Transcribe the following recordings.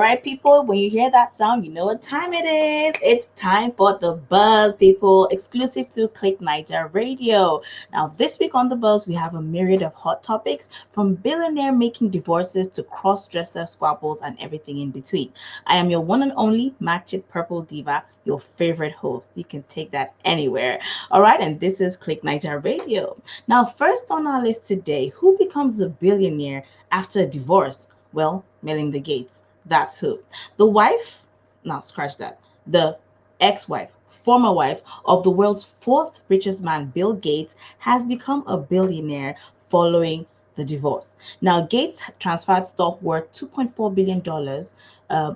right, people, when you hear that sound, you know what time it is. It's time for the buzz, people, exclusive to Click Niger Radio. Now, this week on the buzz, we have a myriad of hot topics from billionaire making divorces to cross dresser squabbles and everything in between. I am your one and only Makcit Purple Diva, your favorite host. You can take that anywhere. All right, and this is Click Niger Radio. Now, first on our list today, who becomes a billionaire after a divorce? Well, Melinda Gates. That's who. The wife, no, scratch that. The ex wife, former wife of the world's fourth richest man, Bill Gates, has become a billionaire following the divorce. Now, Gates transferred stock worth $2.4 billion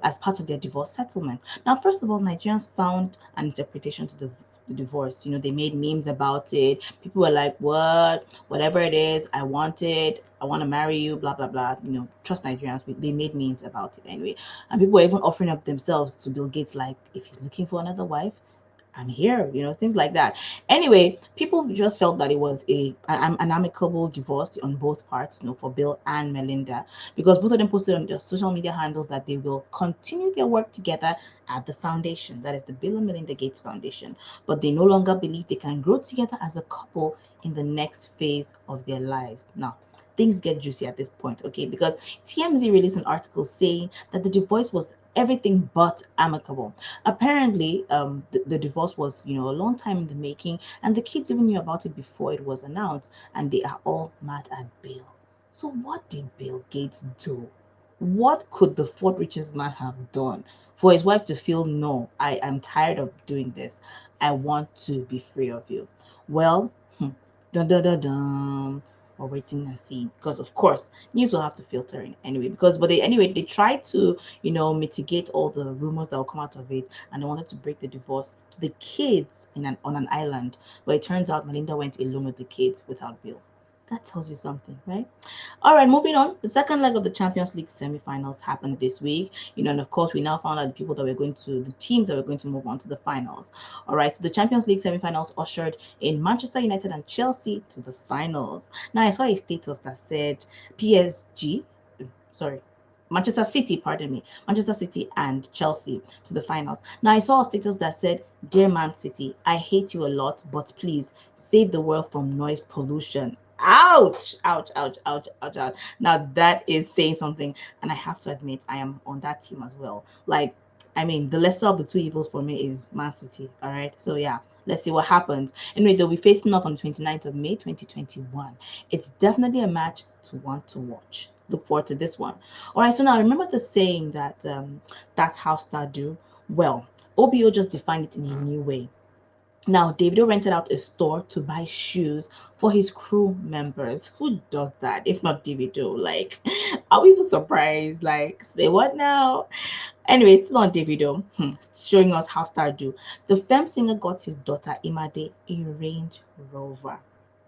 as part of their divorce settlement. Now, first of all, Nigerians found an interpretation to the divorce. You know, they made memes about it. People were like, what? Whatever it is, I want it. I want to marry you, blah, blah, blah. You know, trust Nigerians. They made memes about it anyway. And people were even offering up themselves to Bill Gates, like, if he's looking for another wife, I'm here, you know, things like that. Anyway, people just felt that it was an amicable divorce on both parts, you know, for Bill and Melinda, because both of them posted on their social media handles that they will continue their work together at the foundation, that is the Bill and Melinda Gates Foundation, but they no longer believe they can grow together as a couple in the next phase of their lives. Now, things get juicy at this point, okay? Because TMZ released an article saying that the divorce was everything but amicable. Apparently, the divorce was, you know, a long time in the making, and the kids even knew about it before it was announced, and they are all mad at Bill. So, what did Bill Gates do? What could the fourth richest man have done for his wife to feel, no, I am tired of doing this. I want to be free of you? Well, dun dun dun dun. We're waiting and see, because of course news will have to filter in anyway, because but they tried to, you know, mitigate all the rumors that will come out of it, and they wanted to break the divorce to the kids on an island, but it turns out Melinda went alone with the kids without Bill. That tells you something, right? All right, moving on. The second leg of the Champions League semi-finals happened this week. You know, and of course, we now found out the teams that were going to move on to the finals. All right, the Champions League semi-finals ushered in Manchester United and Chelsea to the finals. Now, I saw a status that said PSG, sorry, Manchester City, pardon me, Manchester City and Chelsea to the finals. Now, I saw a status that said, Dear Man City, I hate you a lot, but please save the world from noise pollution. Ouch, ouch, ouch, ouch, ouch, ouch. Now, that is saying something, and I have to admit, I am on that team as well. Like, I mean, the lesser of the two evils for me is Man City, all right? So, yeah, let's see what happens. Anyway, they'll be facing off on 29th of May, 2021. It's definitely a match to want to watch. Look forward to this one. All right, so now remember the saying that that's how stars do? Well, OBO just defined it in a new way. Now, Davido rented out a store to buy shoes for his crew members. Who does that if not Davido? Like, are we even surprised? Like, say what now? Anyway, still on Davido, showing us how stars do. The femme singer got his daughter Imade a Range Rover.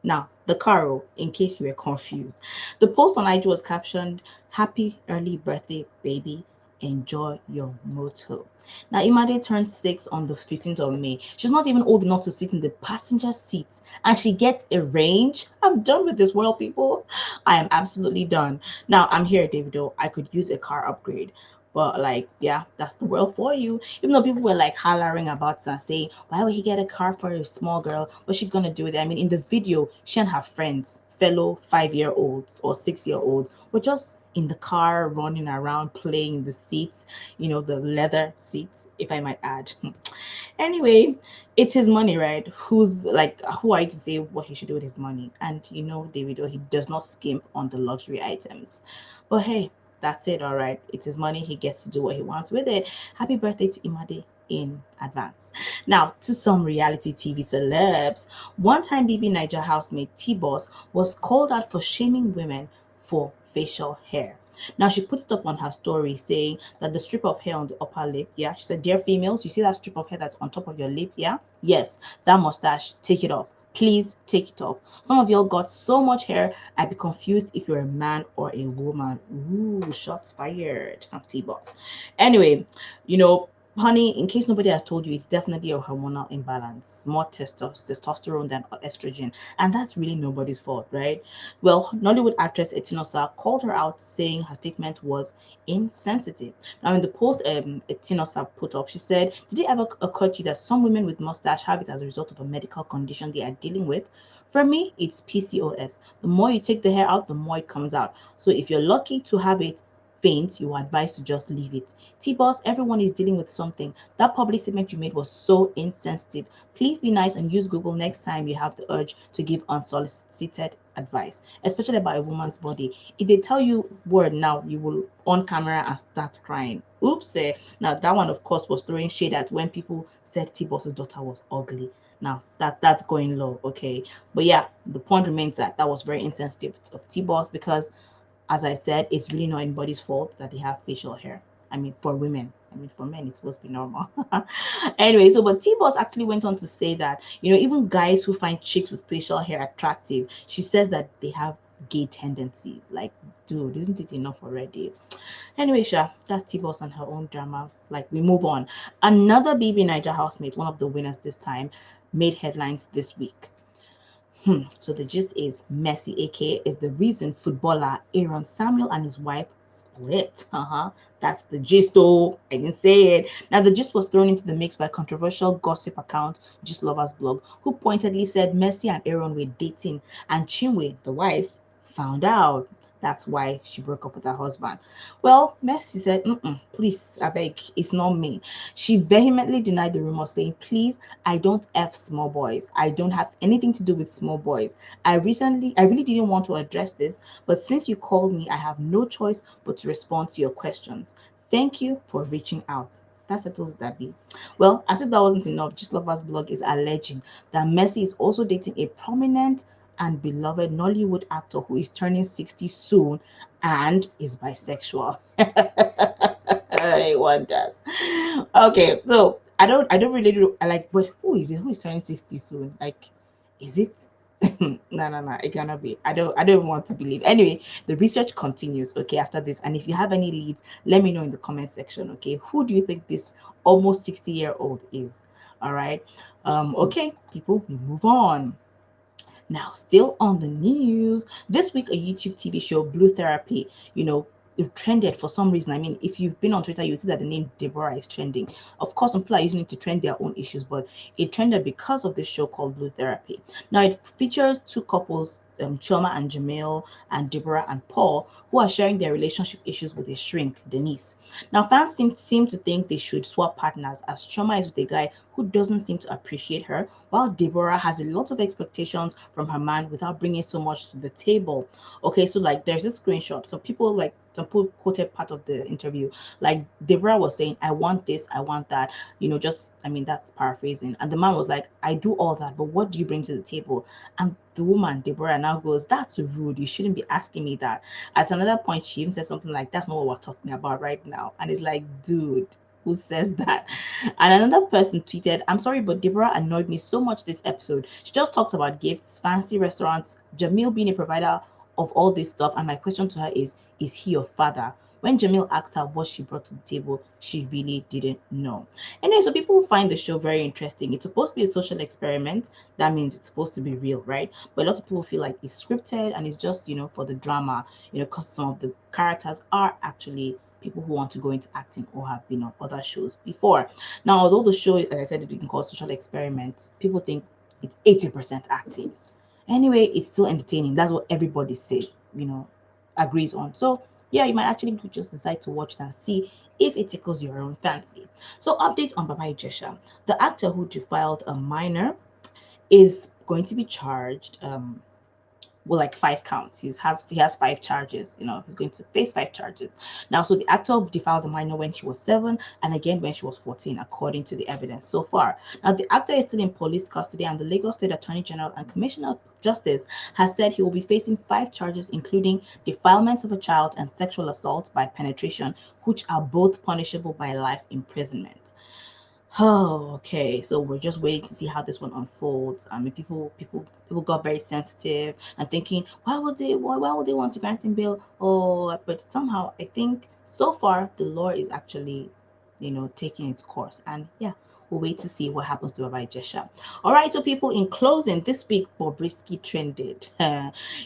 Now, the car, in case you were confused. The post on IG was captioned, Happy early birthday, baby. Enjoy your moto. Now, Imade turned 6 on the 15th of May. She's not even old enough to sit in the passenger seat, and she gets a range. I'm done with this world, people. I am absolutely done. Now, I'm here, Davido. I could use a car upgrade. But like, yeah, that's the world for you. Even though people were like hollering about it and saying, why would he get a car for a small girl? What's she gonna do with it? I mean, in the video, she and her friends, fellow 5-year-olds or 6-year-olds, were just in the car running around playing in the seats, you know, the leather seats, if I might add. Anyway, it's his money, right? Who are you to say what he should do with his money? And you know, Davido, he does not skimp on the luxury items. But hey, that's it, all right. It's his money. He gets to do what he wants with it. Happy birthday to Imade in advance. Now, to some reality TV celebs, one-time BB Niger housemate TBoss was called out for shaming women for facial hair. Now, she put it up on her story saying that the strip of hair on the upper lip, yeah, she said, Dear females, you see that strip of hair that's on top of your lip, yeah? Yes, that mustache, take it off. Please take it off. Some of y'all got so much hair, I'd be confused if you're a man or a woman. Ooh, shots fired. T-box. Anyway, you know, Honey, in case nobody has told you, it's definitely a hormonal imbalance. More testosterone than estrogen. And that's really nobody's fault, right? Well, Nollywood actress Etinosa called her out, saying her statement was insensitive. Now, in the post Etinosa put up, she said, did it ever occur to you that some women with mustache have it as a result of a medical condition they are dealing with? For me, it's PCOS. The more you take the hair out, the more it comes out. So if you're lucky to have it faint, you are advised to just leave it. TBoss, everyone is dealing with something. That public statement you made was so insensitive. Please be nice and use Google next time you have the urge to give unsolicited advice, especially about a woman's body. If they tell you word now, you will on camera and start crying. Oops. Now that one, of course, was throwing shade at when people said T-Boss's daughter was ugly. Now that's going low, okay. But yeah, the point remains that that was very insensitive of T-Boss because, as I said, it's really not anybody's fault that they have facial hair. I mean, for women. I mean, for men, it's supposed to be normal. Anyway, so but T-Boss actually went on to say that, even guys who find chicks with facial hair attractive, she says that they have gay tendencies. Like, dude, isn't it enough already? Anyway, Sha, that's T-Boss and her own drama. Like, we move on. Another BB Niger housemate, one of the winners this time, made headlines this week. So the gist is Messi, aka, is the reason footballer Aaron Samuel and his wife split. That's the gist, though. I didn't say it. Now the gist was thrown into the mix by controversial gossip account Gist Lovers blog, who pointedly said Messi and Aaron were dating, and Chinwe, the wife, found out. That's why she broke up with her husband. Well, Messi said, please, I beg, it's not me. She vehemently denied the rumor, saying, please, I don't F small boys. I don't have anything to do with small boys. I really didn't want to address this, but since you called me, I have no choice but to respond to your questions. Thank you for reaching out. That settles that be. Well, as if that wasn't enough, Just Lovers blog is alleging that Messi is also dating a prominent and beloved Nollywood actor who is turning 60 soon and is bisexual. One does. Okay, so I don't really I like, but who is it? Who is turning 60 soon? Like, is it? No, it cannot be. I don't even want to believe. Anyway, the research continues, okay, after this. And if you have any leads, let me know in the comment section, okay? Who do you think this almost 60-year-old is? All right. Okay, people, we move on. Now, still on the news, this week a YouTube TV show, Blue Therapy, it trended for some reason. I mean, if you've been on Twitter, you see that the name Deborah is trending. Of course, some people are using it to trend their own issues, but it trended because of this show called Blue Therapy. Now, it features two couples, Choma and Jamil, and Deborah and Paul, who are sharing their relationship issues with a shrink, Denise. Now, fans seem to think they should swap partners, as Choma is with a guy who doesn't seem to appreciate her, while Deborah has a lot of expectations from her man without bringing so much to the table. Okay, so like there's this screenshot. So people like some people quoted part of the interview. Like Deborah was saying, I want this, I want that, just I mean that's paraphrasing. And the man was like, I do all that, but what do you bring to the table? And the woman, Deborah, now goes, that's rude. You shouldn't be asking me that. At another point, she even said something like, that's not what we're talking about right now. And it's like, dude, who says that? And another person tweeted, I'm sorry, but Deborah annoyed me so much this episode. She just talks about gifts, fancy restaurants, Jamil being a provider of all this stuff. And my question to her is he your father? When Jamil asked her what she brought to the table, she really didn't know. Anyway, so people find the show very interesting. It's supposed to be a social experiment. That means it's supposed to be real, right? But a lot of people feel like it's scripted and it's just, for the drama, because some of the characters are actually people who want to go into acting or have been on other shows before. Now, although the show, like I said, we can call social experiment, people think it's 80% acting. Anyway, it's still entertaining. That's what everybody say, agrees on. So yeah, you might actually just decide to watch it and see if it tickles your own fancy. So update on Baba Ijesha. The actor who defiled a minor is going to be charged well, like 5 counts. He has 5 charges. He's going to face 5 charges. Now, so the actor defiled the minor when she was 7 and again when she was 14, according to the evidence so far. Now, the actor is still in police custody, and the Lagos State Attorney General and Commissioner of Justice has said he will be facing 5 charges, including defilement of a child and sexual assault by penetration, which are both punishable by life imprisonment. Oh, okay. So we're just waiting to see how this one unfolds. I mean, people got very sensitive and thinking, why would they want to grant him bail? Oh, but somehow I think so far the law is actually, taking its course. And yeah, we'll wait to see what happens to Baba Jesha. All right, so people, in closing, this week Bobrisky trended.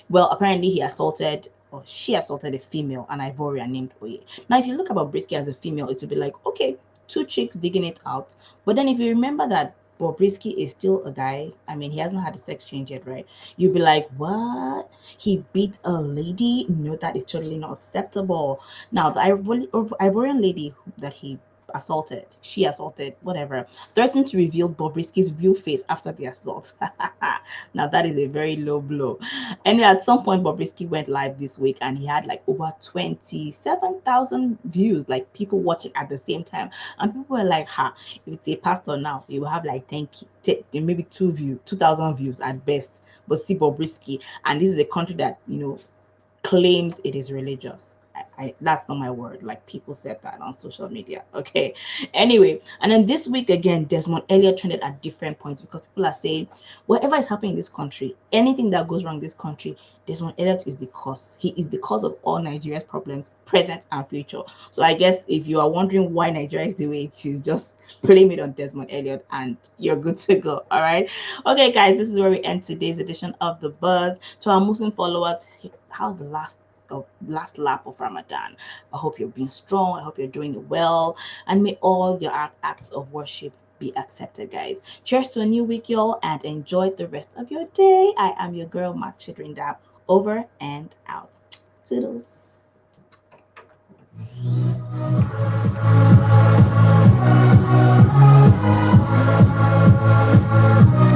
Well, apparently he assaulted or she assaulted a female, an Ivorian named Oye. Now, if you look at Bobrisky as a female, it would be like, okay, two chicks digging it out. But then if you remember that Bobrisky is still a guy, I mean, he hasn't had a sex change yet, right? You'd be like, what? He beat a lady? No, that is totally not acceptable. Now, the Ivorian lady that he assaulted, she assaulted, whatever, threatened to reveal Bobrisky's real face after the assault. Now, that is a very low blow. And at some point, Bobrisky went live this week and he had like over 27,000 views, like people watching at the same time. And people were like, ha, if it's a pastor now, you will have like 10, maybe 2,000 views at best. But see Bobrisky, and this is a country that, claims it is religious. That's not my word. Like people said that on social media. Okay. Anyway, and then this week again, Desmond Elliott trended at different points because people are saying whatever is happening in this country, anything that goes wrong in this country, Desmond Elliott is the cause. He is the cause of all Nigeria's problems, present and future. So I guess if you are wondering why Nigeria is the way it is, just blame it on Desmond Elliott and you're good to go. All right. Okay, guys, this is where we end today's edition of The Buzz. To our Muslim followers, how's the last lap of Ramadan? I hope you're being strong. I hope you're doing it well, and may all your acts of worship be accepted, guys. Cheers to a new week, y'all, and enjoy the rest of your day. I am your girl, Makcit Rindap. Over and out. Toodles.